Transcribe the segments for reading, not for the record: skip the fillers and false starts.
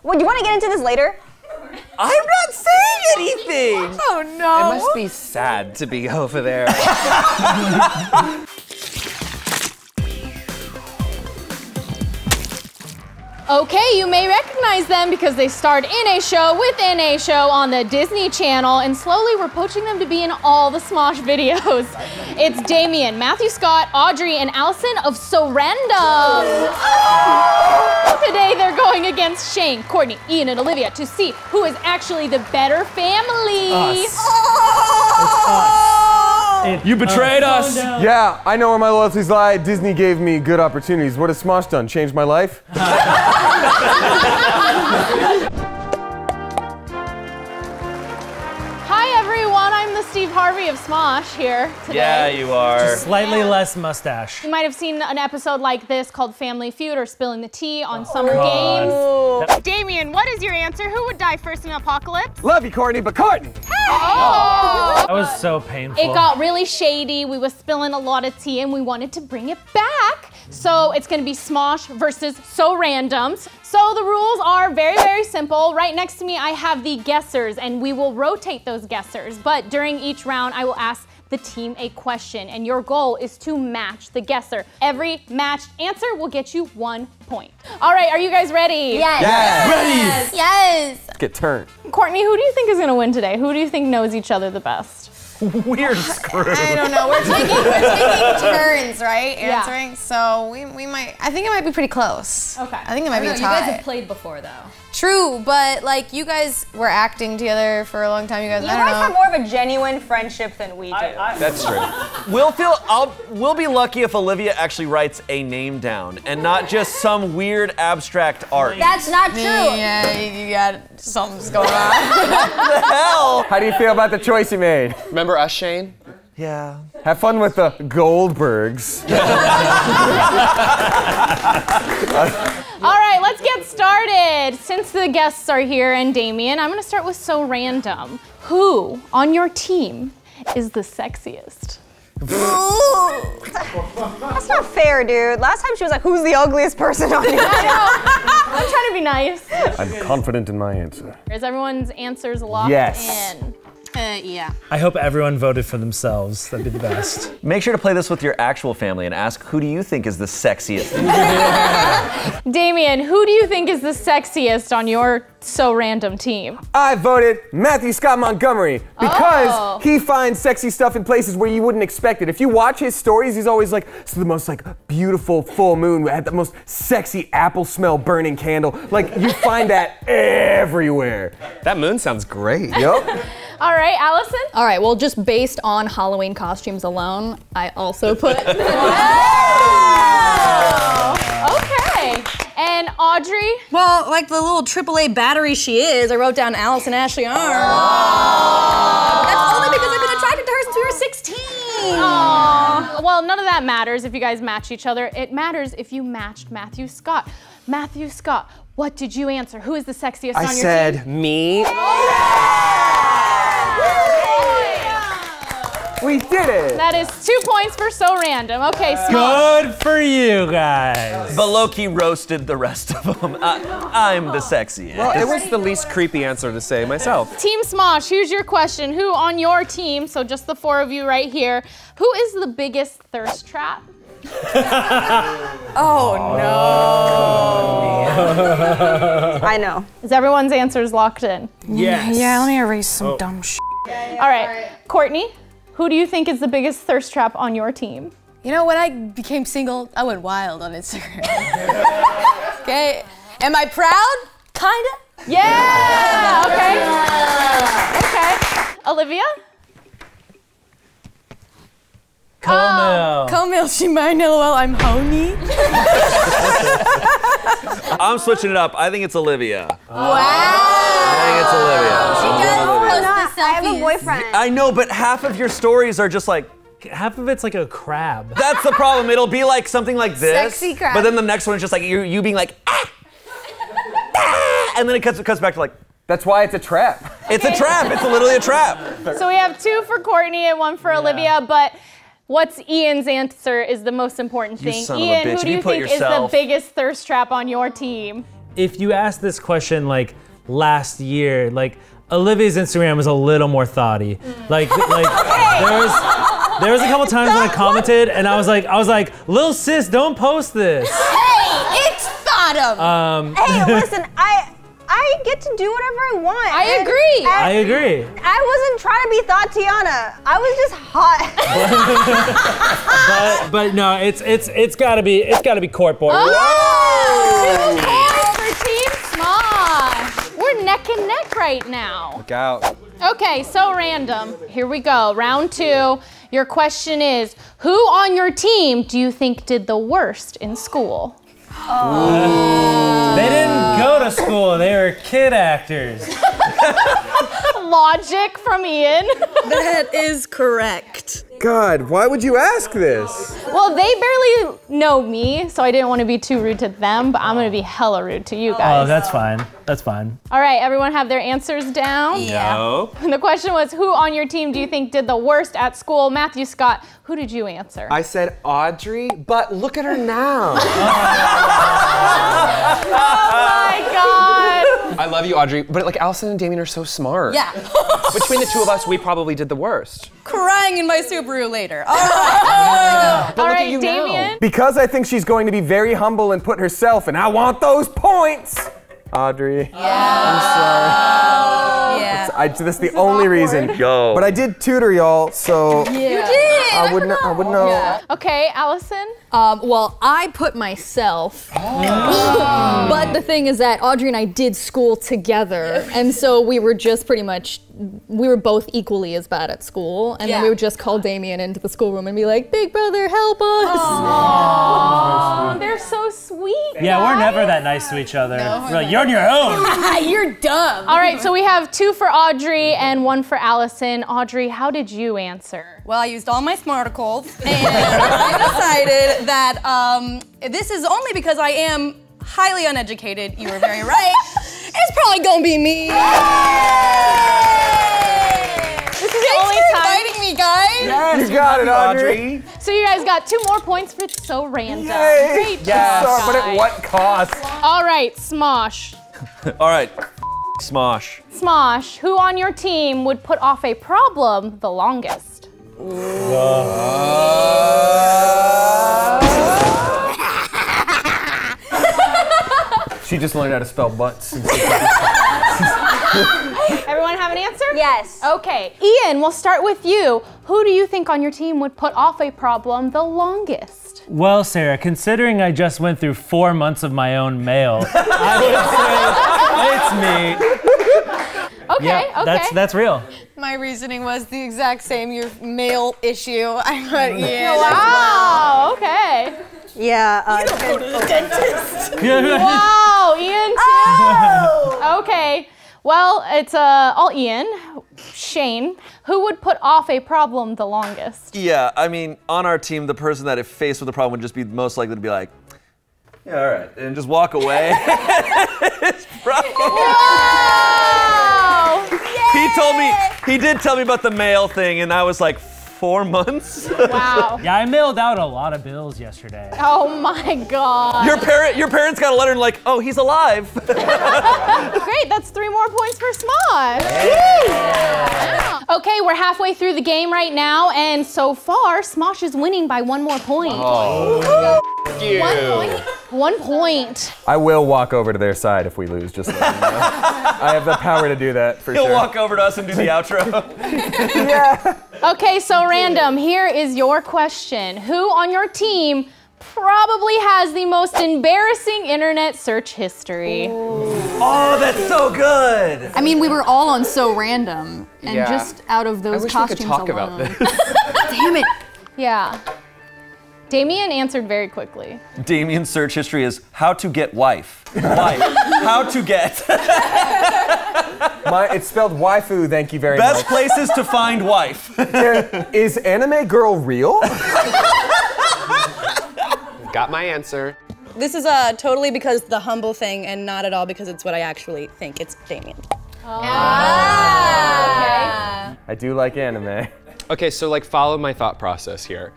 Well, do you want to get into this later? I'm not saying anything! Oh no. It must be sad to be over there. Okay, you may recognize them because they starred in a show within a show on the Disney Channel, and slowly we're poaching them to be in all the Smosh videos. It's Damien, Matthew Scott, Audrey, and Allison of So Random. Today they're going against Shane, Courtney, Ian, and Olivia to see who is actually the better family. Us. It's us. You betrayed us. Yeah, I know where my loyalties lie. Disney gave me good opportunities. What has Smosh done? Changed my life? Hi everyone, I'm the Steve Harvey of Smosh here today. Yeah, you are. Just slightly less mustache. You might have seen an episode like this called Family Feud or Spilling the Tea on Summer Games. Damien, what is your answer? Who would die first in an apocalypse? Love you, Courtney, but Courtney! Oh. That was so painful. It got really shady. We was spilling a lot of tea and we wanted to bring it back. So it's gonna be Smosh versus So Randoms. So the rules are very, very simple. Right next to me, I have the guessers and we will rotate those guessers. But during each round, I will ask the team a question and your goal is to match the guesser. Every matched answer will get you 1 point. All right, are you guys ready? Yes. Yes. Ready. Yes. Let's get turned. Courtney, who do you think is gonna win today? Who do you think knows each other the best? We're screwed. I don't know. We're taking turns, right? Yeah. Answering. So we might. I think it might be pretty close. Okay. I think it might be a tie. You guys have played before, though. True, but like you guys were acting together for a long time. You guys. You I don't guys know. have more of a genuine friendship than we do. That's true. We'll be lucky if Olivia actually writes a name down and not just some weird abstract art. That's not true. Yeah, you got something's going on. What the hell? How do you feel about the choice you made? Remember us, Shane? Yeah. Have fun with the Goldbergs. All right, let's get started. Since the guests are here and Damien, I'm gonna start with So Random. Who on your team is the sexiest? That's not fair, dude. Last time she was like, who's the ugliest person on your team? I'm trying to be nice. I'm confident in my answer. Is everyone's answers locked Yes. in? Yeah. I hope everyone voted for themselves. That'd be the best. Make sure to play this with your actual family and ask who do you think is the sexiest? Damien, who do you think is the sexiest on your So Random team? I voted Matthew Scott Montgomery because he finds sexy stuff in places where you wouldn't expect it. If you watch his stories, he's always like, it's the most like beautiful full moon, had the most sexy apple smell burning candle. Like you find that everywhere. That moon sounds great. Yup. All right, Allison? All right, well, just based on Halloween costumes alone, I also put... Okay. And Audrey? Well, like the little AAA battery she is, I wrote down Allison Ashley Arm. That's only because I've been attracted to her since we were 16. Aww. Well, none of that matters if you guys match each other. It matters if you matched Matthew Scott. Matthew Scott, what did you answer? Who is the sexiest on your team? I said me. We did it. That is 2 points for So Random. Okay, Smosh. Good for you guys. But Loki roasted the rest of them. I'm the sexiest. Well, it was the least creepy answer to say myself. Team Smosh, here's your question. Who on your team, so just the 4 of you right here, who is the biggest thirst trap? Oh no. I know. Is everyone's answers locked in? Yes. Yeah, let me erase some dumb shit. All right, Courtney, who do you think is the biggest thirst trap on your team? You know, when I became single, I went wild on Instagram. Okay. Am I proud? Kinda. Yeah. Okay. Olivia? Comil, she mine, lol, I'm honey. I'm switching it up. I think it's Olivia. Wow. I think it's Olivia. She does post the I have a selfies. boyfriend. I know, but half of your stories are just like, Half of it's like a crab. that's the problem. It'll be like something like this. Sexy crab. But then the next one is just like you being like, ah, and then it cuts back to like, That's why it's a trap. it's a trap. It's literally a trap. So we have 2 for Courtney and 1 for Olivia, but what's Ian's answer is the most important thing. son of a Ian, bitch. who If do you you put think is the yourself- biggest thirst trap on your team? if you asked this question like last year, like Olivia's Instagram was a little more thoughty. Like there was a couple times when I commented and I was like, little sis, don't post this. Hey, it's thought of. Hey, listen, I get to do whatever I want. I agree. I agree. I wasn't trying to be Tatiana. I was just hot. But no, it's gotta be court board. Oh! 2 points for Team Smosh. We're neck and neck right now. Look out. Okay, so random. Here we go. Round 2. Your question is, who on your team do you think did the worst in school? They didn't go to school. They were kid actors. Logic from Ian. That is correct. God, why would you ask this? Well, they barely know me, so I didn't want to be too rude to them, but I'm going to be hella rude to you guys. Oh, that's fine. That's fine. All right, everyone have their answers down? No. And the question was, who on your team do you think did the worst at school? Matthew Scott, who did you answer? I said Audrey, but look at her now. Oh my God. I love you, Audrey, but like Allison and Damien are so smart. Yeah. Between the two of us, we probably did the worst. Crying in my Subaru later. All right. All look at right, you now. Damien. Because I think she's going to be very humble and put herself, and I want those points. Audrey. I'm sorry. Yeah. That's the only reason. Yo. But I did tutor y'all, so You did. I would know. Yeah. Okay, Allison. Well, I put myself, but the thing is that Audrey and I did school together, and so we were just pretty much, we were both equally as bad at school, and then we would just call Damien into the schoolroom and be like, Big brother, help us! Oh, they're so sweet. Yeah, we're never that nice to each other. We're like, you're on your own. You're dumb. All right, so we have 2 for Audrey and 1 for Allison. Audrey, how did you answer? Well, I used all my smarticles, and I decided that this is only because I am highly uneducated. You were very right. It's probably gonna be me. This is the only time. Inviting me, guys. Yes, You got it, Audrey. So you guys got 2 more points for It's So Random. Yay. Great job, Sorry, but at guys. what cost? All right, Smosh. All right, Smosh. Smosh, who on your team would put off a problem the longest? She just learned how to spell butts. Everyone have an answer? Yes. Okay, Ian, we'll start with you. Who do you think on your team would put off a problem the longest? Well, Sarah, considering I just went through 4 months of my own mail, I would say it's me. Okay, Yeah, okay. that's real. My reasoning was the exact same. Your male issue. I went, yeah. Wow, okay. Yeah. Wow, Ian too. Okay, well, it's all Ian. Shane, who would put off a problem the longest? Yeah, I mean, on our team, the person that if faced with a problem would just be most likely to be like, yeah, all right, and just walk away. It's probably- Wow! He did tell me about the mail thing, and I was like, 4 months? Wow. Yeah, I mailed out a lot of bills yesterday. Oh my God. Your parents got a letter and like, oh, he's alive. Great, that's 3 more points for Smosh. Yeah. Okay, we're halfway through the game right now, and so far, Smosh is winning by 1 more point. Oh, you. 1 point? 1 point. I will walk over to their side if we lose, just so you know. I have the power to do that, for He'll sure. walk over to us and do the outro. Yeah. Okay, so random, here is your question. Who on your team probably has the most embarrassing internet search history? Oh, that's so good. I mean, we were all on So Random, and Yeah. just out of I those wish we costumes could talk alone. about this. Damn it. Yeah. Damien answered very quickly. Damien's search history is how to get wife. Wife. How to get. It's spelled waifu, thank you very Best much. places to find wife. Is Anime Girl real? Got my answer. This is totally because the humble thing, and not at all because it's what I actually think. It's Damien. Okay. I do like anime. Okay, so like follow my thought process here.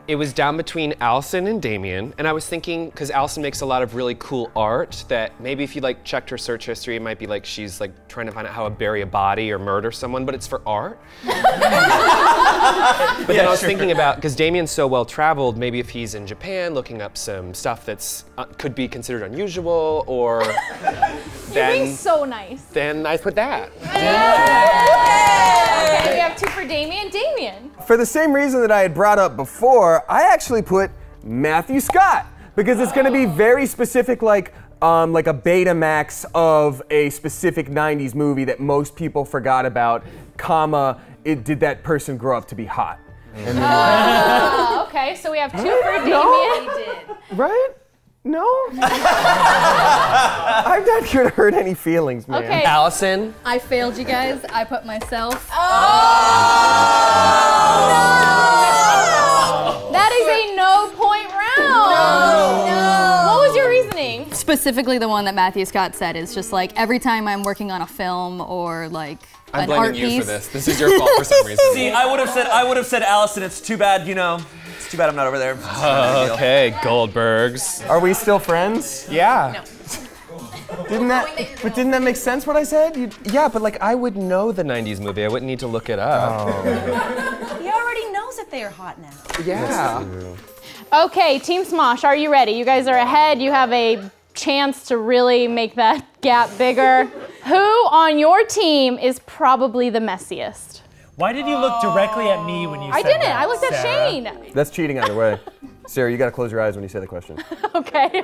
It was down between Allison and Damien, and I was thinking, because Allison makes a lot of really cool art, that maybe if you like checked her search history, it might be like she's like trying to find out how to bury a body or murder someone, but it's for art. But then I was thinking about, because Damien's so well traveled, maybe if he's in Japan looking up some stuff that's could be considered unusual, or You're being so nice. Then I put that. Okay, we have 2 for Damien. Damien. For the same reason that I had brought up before, I actually put Matthew Scott because it's going to be very specific, like a Betamax of a specific '90s movie that most people forgot about, comma, did that person grow up to be hot? And then Okay, so we have 2 for Damien. right? No? I'm not here to hurt any feelings, man. Okay. Allison. I failed you guys. I put myself. That is a no-point round. No. What was your reasoning? Specifically, the one that Matthew Scott said is just like every time I'm working on a film or like I'm an art blaming you piece. for this. This is your fault for some reason. See, I would have said Allison. It's too bad, you know. It's too bad I'm not over there. Okay, Goldbergs. Are we still friends? Yeah. No. Didn't that make sense what I said? Yeah, but like I would know the '90s movie. I wouldn't need to look it up. He already knows that they are hot now. Yeah. Okay, Team Smosh, are you ready? You guys are ahead. You have a chance to really make that gap bigger. Who on your team is probably the messiest? Why did you look directly at me when you said I didn't. that, I looked at Sarah? Shane. That's cheating either way. Sarah, you gotta close your eyes when you say the question. Okay.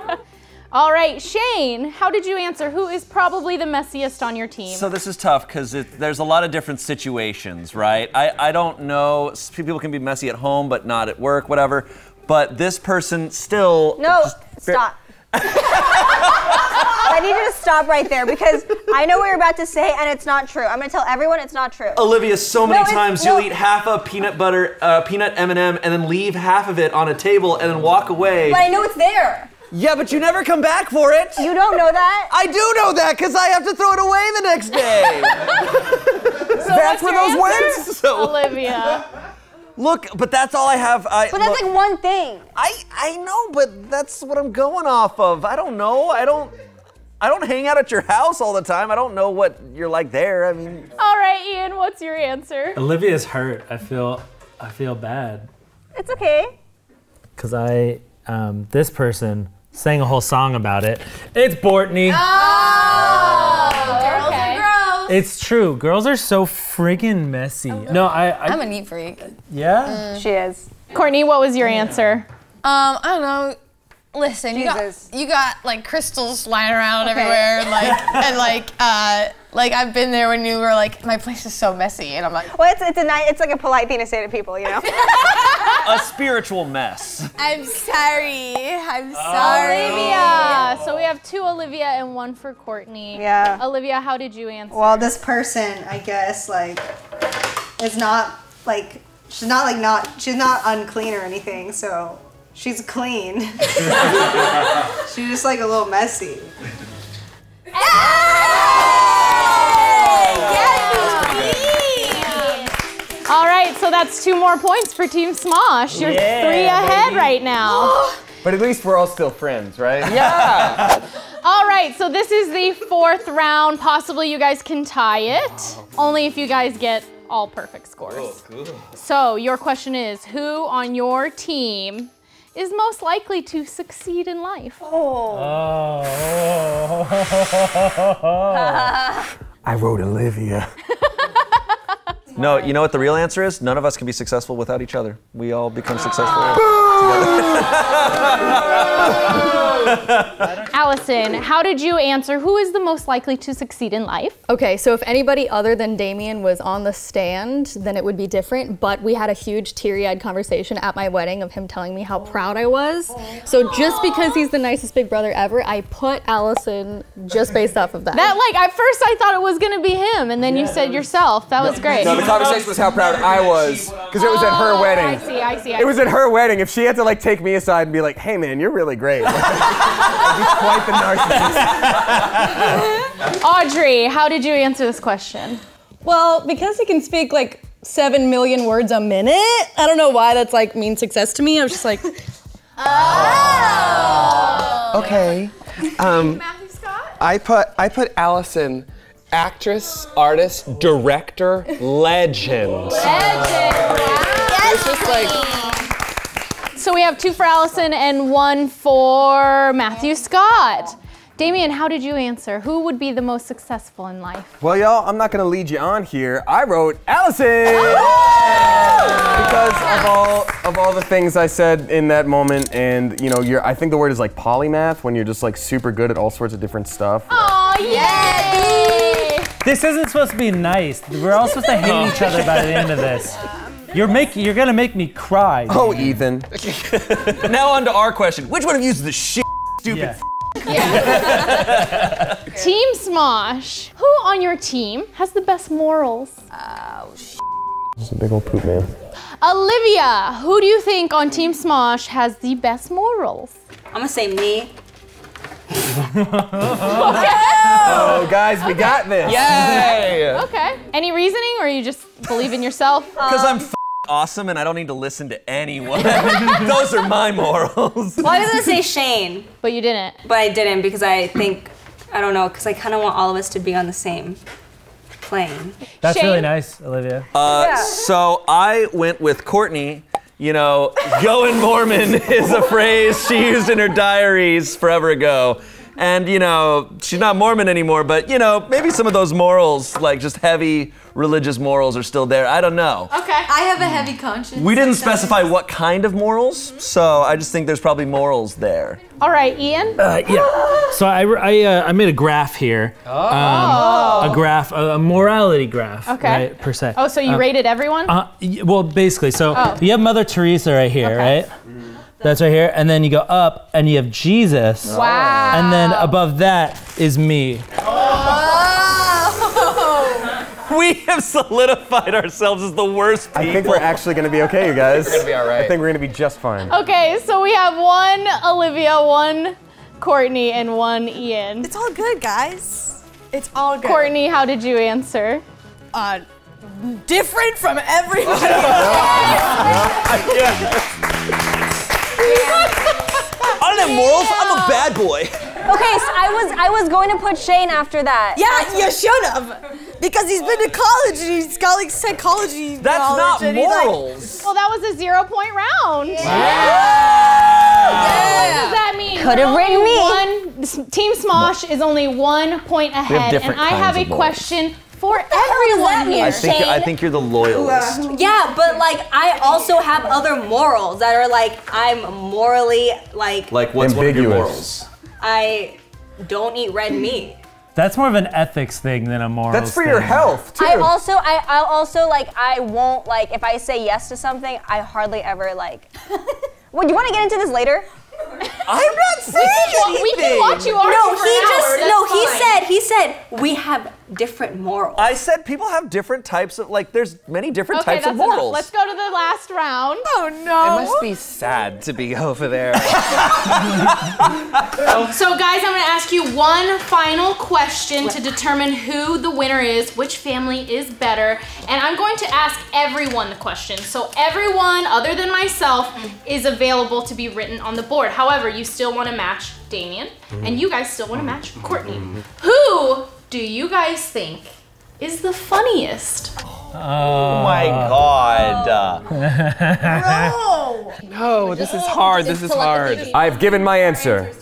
All right, Shane, how did you answer? Who is probably the messiest on your team? So this is tough because there's a lot of different situations, right? I don't know. People can be messy at home, but not at work, whatever. But this person still. No, stop. I need you to stop right there because I know what you're about to say and it's not true. I'm gonna tell everyone it's not true. Olivia, so many No, times no. you'll eat half a peanut M&M, and then leave half of it on a table and then walk away. But I know it's there. Yeah, but you never come back for it. You don't know that? I do know that because I have to throw it away the next day. That's where those went? So, Olivia. look, but that's all I have. But that's like one thing. I know, but that's what I'm going off of. I don't know. I don't hang out at your house all the time. I don't know what you're like there. I mean. All right, Ian, what's your answer? Olivia's hurt. I feel bad. It's okay. Cause this person sang a whole song about it. It's Bortney. Girls are gross. It's true. Girls are so freaking messy. No, I'm a neat freak. Yeah? She is. Courtney, what was your answer? I don't know. Listen, you got like crystals lying around everywhere, and like I've been there when you were like, my place is so messy, and I'm like, Well, it's like a polite thing to say to people, you know? A spiritual mess. I'm sorry. I'm sorry. Olivia. So we have 2 Olivia and 1 for Courtney. Yeah. Olivia, how did you answer? Well, this person, I guess, like, is not like she's not unclean or anything, so she's clean. She's just like a little messy. All right, so that's 2 more points for Team Smosh. You're 3 ahead right now. But at least we're all still friends, right? Yeah. All right, so this is the 4th round. Possibly you guys can tie it. Only if you guys get all perfect scores. So your question is, who on your team is most likely to succeed in life? I wrote Olivia. No, you know what the real answer is? None of us can be successful without each other. We all become successful Allison, how did you answer? Who is the most likely to succeed in life? Okay, so if anybody other than Damien was on the stand, then it would be different, but we had a huge teary-eyed conversation at my wedding of him telling me how proud I was. So just because he's the nicest big brother ever, I put Allison just based off of that. That, like, at first I thought it was gonna be him, and then you said yourself. That was great. No, the conversation was how proud I was, because it was at her wedding. I see. It was at her wedding. If she had to like take me aside and be like, "Hey, man, you're really great," I'd be quite the narcissist. Audrey, how did you answer this question? Well, because he can speak like 7 million words a minute. I don't know why that's like means success to me. I was just like, Okay. Matthew Scott? I put Allison, actress, artist, director, legend. It's just like. So we have 2 for Allison and 1 for Matthew Scott. Damien, how did you answer? Who would be the most successful in life? Well, y'all, I'm not gonna lead you on here. I wrote Allison! Because of all the things I said in that moment, and you know, I think the word is like polymath, when you're just like super good at all sorts of different stuff. Oh, yay! This isn't supposed to be nice. We're all supposed to hate each other by the end of this. You're gonna make me cry. Oh, Ethan. Now on to our question. Which one of you is the stupid Team Smosh. Who on your team has the best morals? It's a big old poop man. Olivia, who do you think on Team Smosh has the best morals? I'm gonna say me. Oh, guys, we got this. Yay! Okay. Any reasoning, or you just believe in yourself? Because I'm awesome and I don't need to listen to anyone. Those are my morals. Well, I was gonna say Shane, But you didn't. but I didn't because I think, I don't know, because I kind of want all of us to be on the same plane. That's Shane? really nice, Olivia. So I went with Courtney. You know, going Mormon is a phrase she used in her diaries forever ago. And, you know, she's not Mormon anymore, but, you know, maybe some of those morals, like just heavy religious morals, are still there. I don't know. Okay. I have a heavy conscience. We didn't specify what kind of morals, so I just think there's probably morals there. All right, Ian? Yeah. So I made a graph here. A graph, a morality graph, Okay. right, per se. Oh, so you rated everyone? Well, basically, so you have Mother Teresa right here, Okay. right? That's right here, and then you go up, and you have Jesus. Wow. And then above that is me. We have solidified ourselves as the worst people. I think we're actually gonna be okay, you guys. We're gonna be all right. I think we're gonna be just fine. Okay, so we have 1 Olivia, 1 Courtney, and 1 Ian. it's all good, guys. It's all good. Courtney, how did you answer? Different from everybody. I don't have morals. I'm a bad boy. Okay, so I was going to put Shane after that. Yeah, you should have. Because he's been to college and he's got like psychology. That's not knowledge and he's like- morals. Well, that was a 0-point round. Yeah. What does that mean? Could have We're written only me. Team Smosh is only 1 point ahead, and different I have a kinds of question for everyone here. I think you're the loyalist. Yeah, but like I also have other morals that are like I'm morally like Like, what's one of your Ambiguous. morals? I don't eat red meat. That's more of an ethics thing than a moral That's for your health, too. I also like I won't like if I say yes to something, I hardly ever like. Well, you want to get into this later? I'm not saying anything. We can watch you argue No, for an hour. That's he said we have different morals. I said people have different types of, like, there's many different Okay, types that's of morals. enough. Let's go to the last round. Oh It no. must be sad to be over there. So guys, I'm gonna ask you one final question to determine who the winner is, which family is better, and I'm going to ask everyone the question. So everyone other than myself is available to be written on the board. However, you still wanna match Damien, and you guys still wanna match Courtney. Who do you guys think is the funniest? Oh my God. No, this is hard. This is hard. I've given my answer.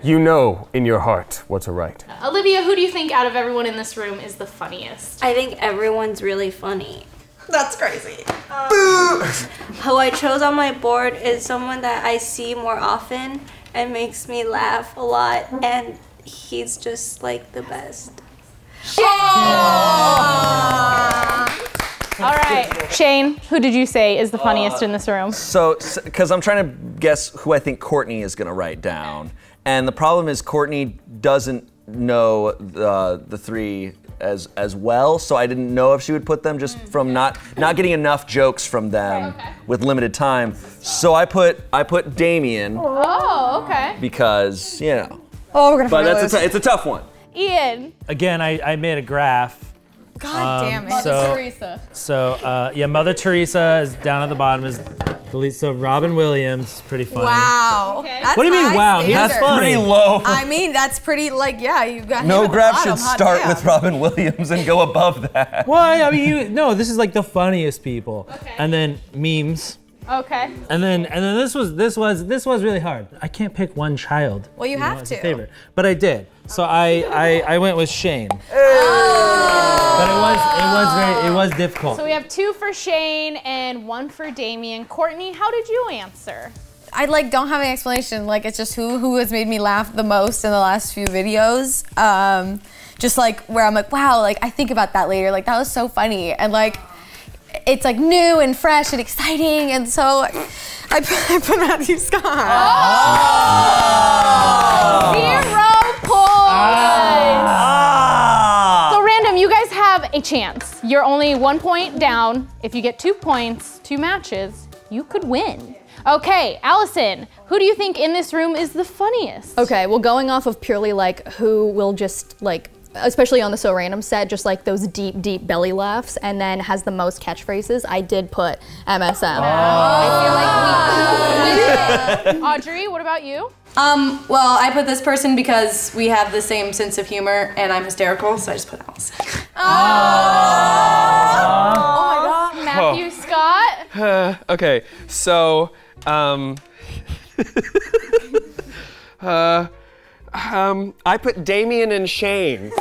You know in your heart what's right. Olivia, who do you think out of everyone in this room is the funniest? I think everyone's really funny. That's crazy. Who I chose on my board is someone that I see more often and makes me laugh a lot, and he's just like the best. All right, Shane, who did you say is the funniest in this room? So, because I'm trying to guess who I think Courtney is going to write down. And the problem is Courtney doesn't know the three as well, so I didn't know if she would put them just from not getting enough jokes from them with limited time. So I put Damien Oh, okay. because, you know. Oh, we're gonna. But it's a tough one. Ian. Again, I made a graph, God damn it. Mother Teresa. So yeah, Mother Teresa is down at the bottom. Is the lead, so Robin Williams, pretty funny. Wow. Okay. That's What do you mean, high wow? standard. That's funny. Pretty low. I mean, that's pretty, like, yeah, you got him No at the graph bottom, should hot start damn. with Robin Williams and go above that. Well, I mean, no, this is like the funniest people. Okay. And then memes. Okay. And then this was really hard. I can't pick one child. Well, you have as a to. favorite, but I did. So I went with Shane. But it was difficult. So we have 2 for Shane and 1 for Damien. Courtney, how did you answer? I like don't have an explanation. Like it's just who has made me laugh the most in the last few videos. Just like where I'm like, wow, like I think about that later. Like that was so funny and like it's like new and fresh and exciting. And so I put Matthew Scott. Oh! 0 points. So random, you guys have a chance. You're only 1 point down. If you get 2 points, 2 matches, you could win. Okay, Allison, who do you think in this room is the funniest? Okay, well, going off of purely like who will just like, especially on the So Random set, just like those deep, deep belly laughs, and then has the most catchphrases, I did put MSM. I feel like Audrey, what about you? Well, I put this person because we have the same sense of humor and I'm hysterical, so I just put Allison. Oh my God. Matthew Scott? Okay, so, I put Damien and Shane.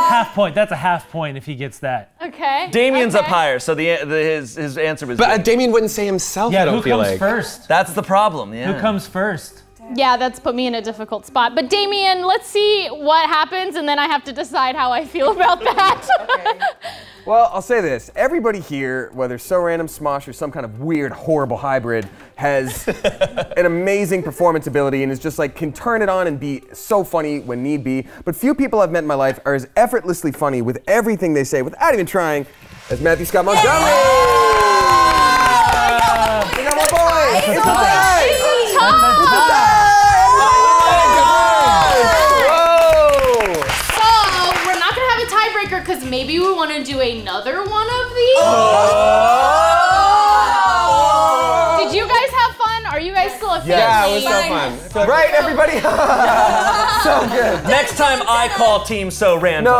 Half point. That's a half point if he gets that. Okay. Damien's up higher, so his answer was. But Damien wouldn't say himself, Yeah, I don't who feel comes like. first? That's the problem. Yeah. Who comes first? Yeah, that's put me in a difficult spot. But Damien, let's see what happens, and then I have to decide how I feel about that. Okay. Well, I'll say this. Everybody here, whether So Random, Smosh, or some kind of weird, horrible hybrid, has an amazing performance ability and is just like, can turn it on and be so funny when need be. But few people I've met in my life are as effortlessly funny with everything they say without even trying as Matthew Scott Montgomery. We got more boys. It's a tie. It's a tie. Because maybe we want to do another one of these. Did you guys have fun? Are you guys still a family? Yeah, it was so fun. Right, everybody? So good. Next time I call Team So Random. All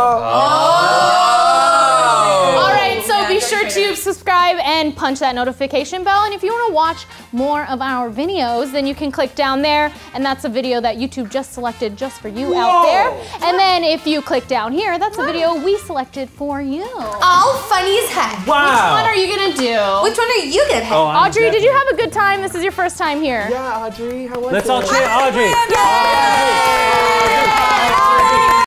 right, so be sure to subscribe and punch that notification bell. And if you want to watch more of our videos, then you can click down there. And that's a video that YouTube just selected just for you out there. And then if you click down here, that's a video we selected for you. All funny as heck. Which one are you going to do? Which one are you gonna pick? Audrey, did you have a good time? This is your first time here. Yeah, Audrey, how was it? Let's all cheer Audrey. Yay!